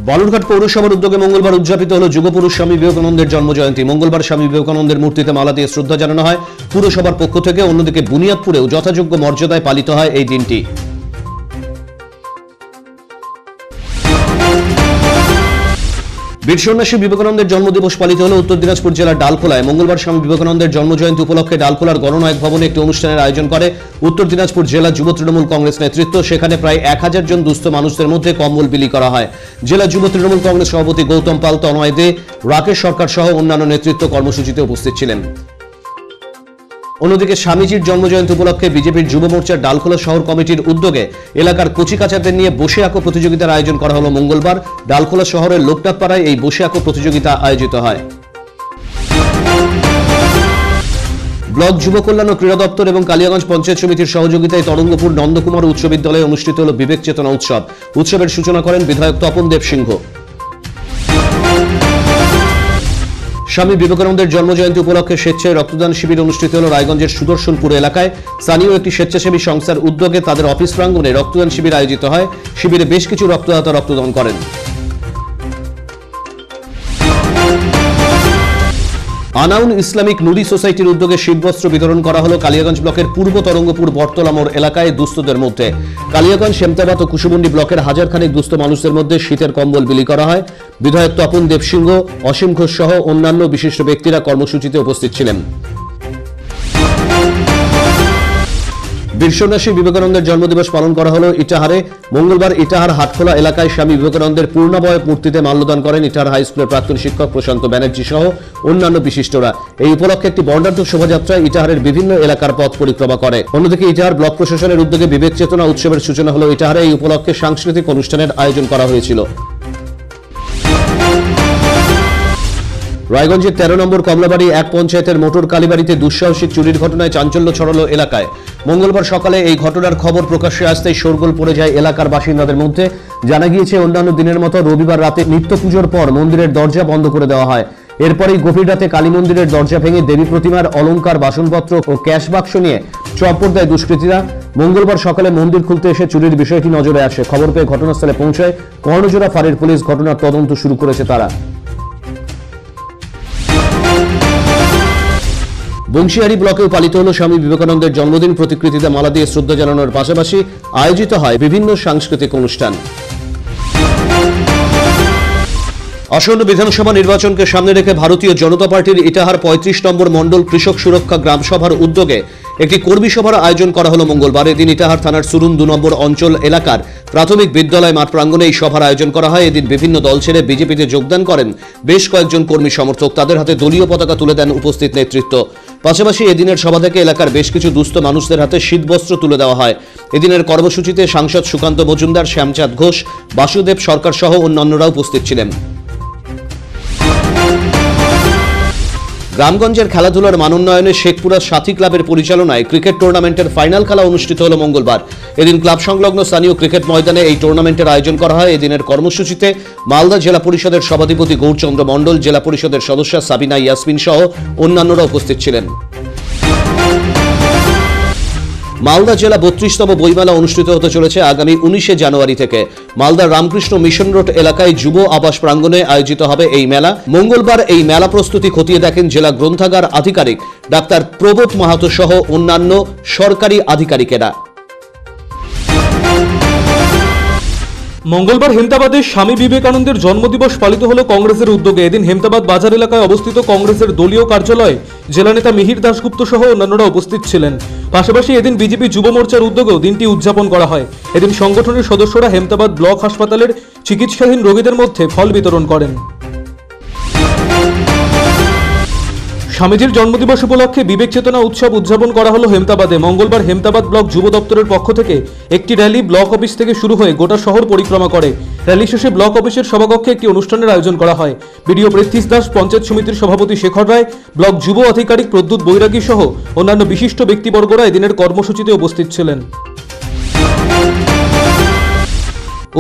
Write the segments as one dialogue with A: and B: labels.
A: বালুরঘাট পৌরসভার উদ্যোগে মঙ্গলবার উদযাপিত হল যুগপুরুষ স্বামী বিবেকানন্দের জন্মজয়ন্তী। মঙ্গলবার স্বামী বিবেকানন্দের মূর্তিতে মালা দিয়ে শ্রদ্ধা জানানো হয় পুরসভার পক্ষ থেকে। অন্যদিকে বুনিয়াদপুরেও যথাযোগ্য মর্যাদায় পালিত হয় এই দিনটি। বীর সন্ন্যাসী বিবেকানন্দের জন্মদিবস পালিত হল উত্তর দিনাজপুর জেলার ডালখোলায়। মঙ্গলবার স্বামী বিবেকানন্দের জন্মজয়ন্তী উপলক্ষে ডালখোলার গণনায়ক ভবনে একটি অনুষ্ঠানের আয়োজন করে উত্তর দিনাজপুর জেলা যুব তৃণমূল কংগ্রেস নেতৃত্ব। সেখানে প্রায় 1000 জন দুস্থ মানুষদের মধ্যে কম্বল বিলি করা হয়। জেলা যুব তৃণমূল কংগ্রেস সভাপতি গৌতম পাল, তনয় দে, রাকেশ সরকার সহ অন্যান্য নেতৃত্ব কর্মসূচিতে উপস্থিত ছিলেন। অন্যদিকে স্বামীজির জন্মজয়ন্তী উপলক্ষে বিজেপির যুব মোর্চার ডালখোলা শহর কমিটির উদ্যোগে এলাকার কচিকাচাদের নিয়ে বসে আঁকো প্রতিযোগিতার আয়োজন করা হলো মঙ্গলবার। ডালখোলা শহরের লোকনাথপাড়ায় এই বসে আঁকো প্রতিযোগিতা আয়োজিত হয়। ব্লক যুব কল্যাণ ও ক্রীড়া দপ্তর এবং কালিয়াগঞ্জ পঞ্চায়েত সমিতির সহযোগিতায় তরঙ্গপুর নন্দকুমার উচ্চ বিদ্যালয়ে অনুষ্ঠিত হল বিবেক চেতনা উৎসব। উৎসবের সূচনা করেন বিধায়ক তপন দেব সিংহ। স্বামী বিবেকানন্দের জন্মজয়ন্তী উপলক্ষে স্বেচ্ছায় রক্তদান শিবির অনুষ্ঠিত হল রায়গঞ্জের সুদর্শনপুর এলাকায়। স্থানীয় একটি স্বেচ্ছাসেবী সংস্থার উদ্যোগে তাদের অফিস প্রাঙ্গণে রক্তদান শিবির আয়োজিত হয়। শিবিরে বেশ কিছু রক্তদাতা রক্তদান করেন। আনাউন ইসলামিক নুরি সোসাইটির উদ্যোগে শীতবস্ত্র বিতরণ করা হলো কালিয়াগঞ্জ ব্লকের পূর্ব তরঙ্গপুর বটতলা মোড় এলাকায় দুস্থদের মধ্যে। কালিয়াগঞ্জ, সেমতাবাদ ও কুশুমুন্ডি ব্লকের হাজারখানেক দুস্থ মানুষদের মধ্যে শীতের কম্বল বিলি করা হয়। বিধায়ক তপন দেব সিংহ, অসীম ঘোষ সহ অন্যান্য বিশিষ্ট ব্যক্তিরা কর্মসূচিতে উপস্থিত ছিলেন। বীর সন্ন্যাসী বিবেকানন্দের জন্মদিবস পালন করা হলো ইটাহারে। মঙ্গলবার ইটাহার হাটখোলা এলাকায় স্বামী বিবেকানন্দের পূর্ণাবয়ব মূর্তিতে মাল্যদান করেন ইটাহার হাই স্কুলের প্রাক্তন শিক্ষক প্রশান্ত ব্যানার্জি সহ অন্যান্য বিশিষ্টরা। এই উপলক্ষে একটি বর্ণাঢ্য শোভাযাত্রা ইটাহারের বিভিন্ন এলাকার পথ পরিক্রমা করে। অন্যদিকে ইটাহার ব্লক প্রশাসনের উদ্যোগে বিবেক চেতনা উৎসবের সূচনা হলো ইটাহারে। এই উপলক্ষে সাংস্কৃতিক অনুষ্ঠানের আয়োজন করা হয়েছিল। রায়গঞ্জের 13 নম্বর কমলাবাড়ি এক পঞ্চায়েতের মোটর কালীবাড়িতে দুঃসাহসিক চুরির ঘটনায় চাঞ্চল্য ছড়ালো এলাকায়। মঙ্গলবার সকালে এই ঘটনার খবর প্রকাশ্যে আসতেই শোরগোল পড়ে যায় এলাকার বাসিন্দাদের মধ্যে। জানা গিয়েছে, অন্যান্য দিনের মতো রবিবার রাতে নিত্য পুজোর পর মন্দিরের দরজা বন্ধ করে দেওয়া হয়। এরপরেই গভীর রাতে কালী মন্দিরের দরজা ভেঙে দেবী প্রতিমার অলংকার, বাসনপত্র ও ক্যাশ বাক্স নিয়ে চম্পট দেয় দুষ্কৃতীরা। মঙ্গলবার সকালে মন্দির খুলতে এসে চুরির বিষয়টি নজরে আসে। খবর পেয়ে ঘটনাস্থলে পৌঁছায় কর্ণজোড়া ফাঁড়ির পুলিশ। ঘটনার তদন্ত শুরু করেছে তারা। বংশীহারি ব্লকেও পালিত হল স্বামী বিবেকানন্দের জন্মদিন। প্রতিকৃতিতে মালা দিয়ে শ্রদ্ধা জানানোর পাশাপাশি আয়োজিত হয় বিভিন্ন সাংস্কৃতিক অনুষ্ঠান। আসন্ন বিধানসভা নির্বাচনকে সামনে রেখে ভারতীয় জনতা পার্টির ইটাহার 35 নম্বর মণ্ডল কৃষক সুরক্ষা গ্রাম সভার উদ্যোগে একটি কর্মী সভার আয়োজন করা হলো মঙ্গলবার। এদিন ইটাহার থানার সুরুন 2 নম্বর অঞ্চল এলাকার প্রাথমিক বিদ্যালয় মাঠ প্রাঙ্গণে এই সভার আয়োজন করা হয়। এদিন বিভিন্ন দল ছেড়ে বিজেপিতে যোগদান করেন বেশ কয়েকজন কর্মী সমর্থক। তাদের হাতে দলীয় পতাকা তুলে দেন উপস্থিত নেতৃত্ব। পাশাপাশি এদিনের সভা থেকে এলাকার বেশ কিছু দুস্থ মানুষদের হাতে শীতবস্ত্র তুলে দেওয়া হয়। এদিনের কর্মসূচিতে সাংসদ সুকান্ত মজুমদার, শ্যামচাঁদ ঘোষ, বাসুদেব সরকার সহ অন্যান্যরা উপস্থিত ছিলেন। গ্রামগঞ্জের খেলাধুলার মানোন্নয়নে শেখপুরা সাথী ক্লাবের পরিচালনায় ক্রিকেট টুর্নামেন্টের ফাইনাল খেলা অনুষ্ঠিত হল মঙ্গলবার। এদিন ক্লাব সংলগ্ন স্থানীয় ক্রিকেট ময়দানে এই টুর্নামেন্টের আয়োজন করা হয়। এদিনের কর্মসূচিতে মালদা জেলা পরিষদের সভাধিপতি গৌরচন্দ্র মণ্ডল, জেলা পরিষদের সদস্য সাবিনা ইয়াসমিন সহ অন্যান্যরা উপস্থিত ছিলেন। মালদা জেলা 32তম বইমেলা অনুষ্ঠিত হতে চলেছে আগামী 19 জানুয়ারি থেকে। মালদার রামকৃষ্ণ মিশন রোড এলাকায় যুব আবাস প্রাঙ্গণে আয়োজিত হবে এই মেলা। মঙ্গলবার এই মেলা প্রস্তুতি খতিয়ে দেখেন জেলা গ্রন্থাগার আধিকারিক ডাক্তার প্রবোধ মাহাতো সহ অন্যান্য সরকারি আধিকারিকেরা।
B: মঙ্গলবার হেমতাবাদে স্বামী বিবেকানন্দের জন্মদিবস পালিত হলো কংগ্রেসের উদ্যোগে। এদিন হেমতাবাদ বাজার এলাকায় অবস্থিত কংগ্রেসের দলীয় কার্যালয়ে জেলা নেতা মিহির দাশগুপ্ত সহ অন্যান্যরা উপস্থিত ছিলেন। পাশাপাশি এদিন বিজেপি যুব মোর্চার উদ্যোগেও দিনটি উদযাপন করা হয়। এদিন সংগঠনের সদস্যরা হেমতাবাদ ব্লক হাসপাতালের চিকিৎসাধীন রোগীদের মধ্যে ফল বিতরণ করেন। স্বামীজির জন্মদিবস উপলক্ষে বিবেক চেতনা উৎসব উদযাপন করা হলো হেমতাবাদে। মঙ্গলবার হেমতাবাদ ব্লক যুব দপ্তরের পক্ষ থেকে একটি র্যালি ব্লক অফিস থেকে শুরু হয়ে গোটা শহর পরিক্রমা করে। র্যালি শেষে ব্লক অফিসের সভাকক্ষে একটি অনুষ্ঠানের আয়োজন করা হয়। বিডিও পৃথ্বীশ দাস, পঞ্চায়েত সমিতির সভাপতি শেখর রায়, ব্লক যুব আধিকারিক প্রদ্যুৎ বৈরাগী সহ অন্যান্য বিশিষ্ট ব্যক্তিবর্গরা এদিনের কর্মসূচিতে উপস্থিত ছিলেন।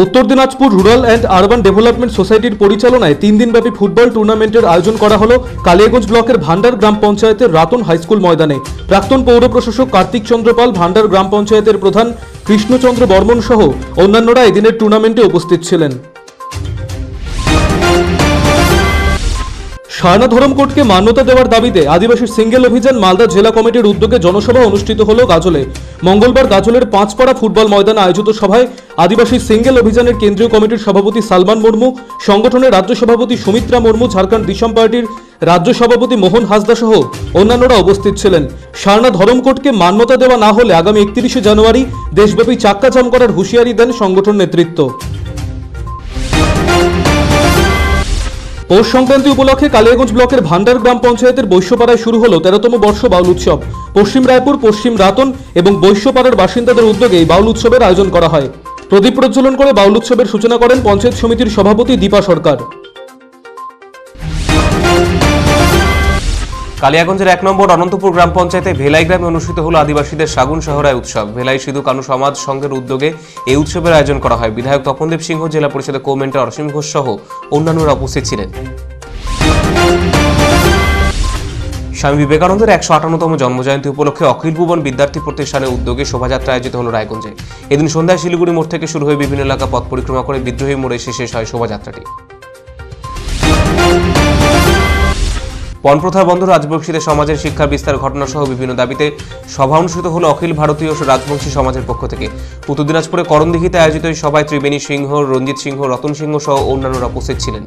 B: উত্তর Dinajpur rural and urban development সোসাইটির পরিচালনায় 3 দিনব্যাপী ফুটবল টুর্নামেন্টের আয়োজন করা হলো কালিয়াগঞ্জ ব্লকের ভান্ডার গ্রাম পঞ্চায়েতের রাতন হাইস্কুল ময়দানে। প্রাক্তন পৌর প্রশাসক কার্তিক চন্দ্র পাল, ভান্ডার গ্রাম পঞ্চায়েতের প্রধান কৃষ্ণচন্দ্র বর্মন সহ অন্যান্যরা এদিনের টুর্নামেন্টে উপস্থিত ছিলেন। সারনা ধরমকোটকে মান্যতা দেওয়ার দাবিতে আদিবাসী সিঙ্গেল অভিযান মালদা জেলা কমিটির উদ্যোগে জনসভা অনুষ্ঠিত হলো গাজলে। মঙ্গলবার গাজলের পাঁচপাড়া ফুটবল ময়দানে আয়োজিত সভায় আদিবাসী সিঙ্গেল অভিযানের কেন্দ্রীয় কমিটির সভাপতি সালমান মুর্মু, সংগঠনের রাজ্য সভাপতি সুমিত্রা মুর্মু, ঝাড়খণ্ড দিশম পার্টির রাজ্য সভাপতি মোহন হাসদা সহ অন্যান্যরা উপস্থিত ছিলেন। সারনা ধরমকোটকে মান্যতা দেওয়া না হলে আগামী 31শে জানুয়ারি দেশব্যাপী চাক্কাজাম করার হুঁশিয়ারি দেন সংগঠন নেতৃত্ব। পৌষ সংক্রান্তি উপলক্ষে কালিয়াগঞ্জ ব্লকের ভান্ডার গ্রাম পঞ্চায়েতের বৈশ্যপাড়ায় শুরু হলো 13তম বর্ষ বাউল উৎসব। পশ্চিম রায়পুর, পশ্চিম রাতন এবং বৈশ্যপাড়ার বাসিন্দাদের উদ্যোগে এই বাউল উৎসবের আয়োজন করা হয়। প্রদীপ প্রজ্বলন করে বাউল উৎসবের সূচনা করেন পঞ্চায়েত সমিতির সভাপতি দীপা সরকার।
C: কালিয়াগঞ্জের 1 নম্বর অনন্তপুর গ্রাম পঞ্চায়েতে ভেলাই গ্রামে অনুষ্ঠিত হলো আদিবাসীদের সাগুন সহরায় উৎসব। ভেলাই সিধু কানু সমাজ সংঘের উদ্যোগে এই উৎসবের আয়োজন করা হয়। বিধায়ক তপনদেব সিংহ, জেলা পরিষদের কো-মেন্টর অসীম ঘোষ সহ অন্যান্যরা উপস্থিত ছিলেন। স্বামী বিবেকানন্দের 158তম জন্মজয়ন্তী উপলক্ষে অখিল ভুবন বিদ্যার্থী প্রতিষ্ঠানের উদ্যোগে শোভাযাত্রা আয়োজিত হলো রায়গঞ্জে। এদিন সন্ধ্যায় শিলিগুড়ি মোড় থেকে শুরু হয়ে বিভিন্ন এলাকা পথ পরিক্রমা করে বিদ্রোহী মোড়ে এসে শেষ হয় শোভাযাত্রাটি। পণপ্রথা বন্ধ, রাজবংশীদের সমাজের শিক্ষার বিস্তার ঘটনা সহ বিভিন্ন দাবিতে সভা অনুষ্ঠিত হলো অখিল ভারতীয় রাজবংশী সমাজের পক্ষ থেকে। উত্তর দিনাজপুরে করণদিঘিতে আয়োজিত এই সভায় ত্রিবেণী সিংহ, রঞ্জিত সিংহ, রতন সিংহ সহ অন্যান্যরা উপস্থিত ছিলেন।